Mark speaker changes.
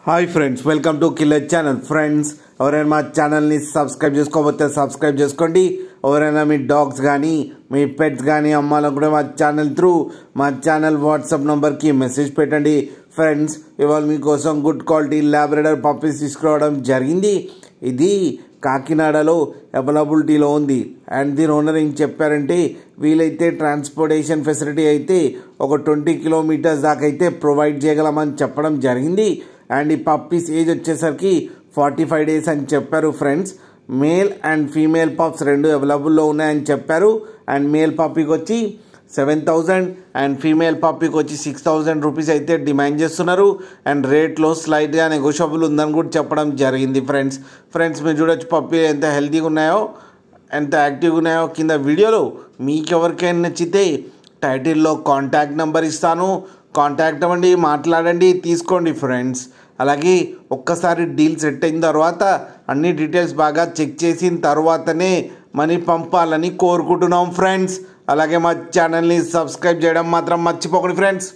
Speaker 1: Hi friends, welcome to killer channel. Friends, ఎవరైనా మా ఛానల్ని సబ్స్క్రైబ్ చేసుకోకపోతే సబ్స్క్రైబ్ చేసుకోండి. ఎవరైనా మీ డాగ్స్ కానీ మీ పెట్స్ కానీ అమ్మాలనుకుంటే మా ఛానల్ త్రూ మా ఛానల్ వాట్సాప్ నెంబర్కి మెసేజ్ పెట్టండి. ఫ్రెండ్స్, ఇవాళ మీకోసం గుడ్ క్వాలిటీ ల్యాబ్రడార్ పప్పీస్ తీసుకురావడం జరిగింది. ఇది కాకినాడలో అవైలబిలిటీలో ఉంది. అండ్ దీని ఓనర్ ఏం చెప్పారంటే, వీలైతే ట్రాన్స్పోర్టేషన్ ఫెసిలిటీ అయితే ఒక 20 కిలోమీటర్స్ దాకా అయితే ప్రొవైడ్ చేయగలమని చెప్పడం జరిగింది. అండ్ ఈ పప్పీస్ ఏజ్ వచ్చేసరికి 45 డేస్ అని చెప్పారు. Friends, male and female pups రెండు అవైలబుల్లో ఉన్నాయని చెప్పారు. అండ్ మేల్ పప్పీకి వచ్చి 7,000 అండ్ ఫీమేల్ పప్పీకి వచ్చి 6,000 రూపీస్ అయితే డిమాండ్ చేస్తున్నారు. అండ్ రేట్లో స్లైట్గా నెగోషియబుల్ ఉందని కూడా చెప్పడం జరిగింది. ఫ్రెండ్స్ మీరు చూడొచ్చు పప్పీ ఎంత హెల్తీగా ఉన్నాయో, ఎంత యాక్టివ్గా ఉన్నాయో. కింద వీడియోలో మీకు ఎవరికైనా నచ్చితే టైటిల్లో కాంటాక్ట్ నెంబర్ ఇస్తాను, కాంటాక్ట్ అవ్వండి, మాట్లాడండి, తీసుకోండి. ఫ్రెండ్స్, అలాగే ఒక్కసారి డీల్ సెట్ అయిన తర్వాత అన్ని డీటెయిల్స్ బాగా చెక్ చేసిన తర్వాతనే మనీ పంపాలని కోరుకుంటున్నాం. ఫ్రెండ్స్, అలాగే మా ఛానల్ని సబ్స్క్రైబ్ చేయడం మాత్రం మర్చిపోకండి. ఫ్రెండ్స్.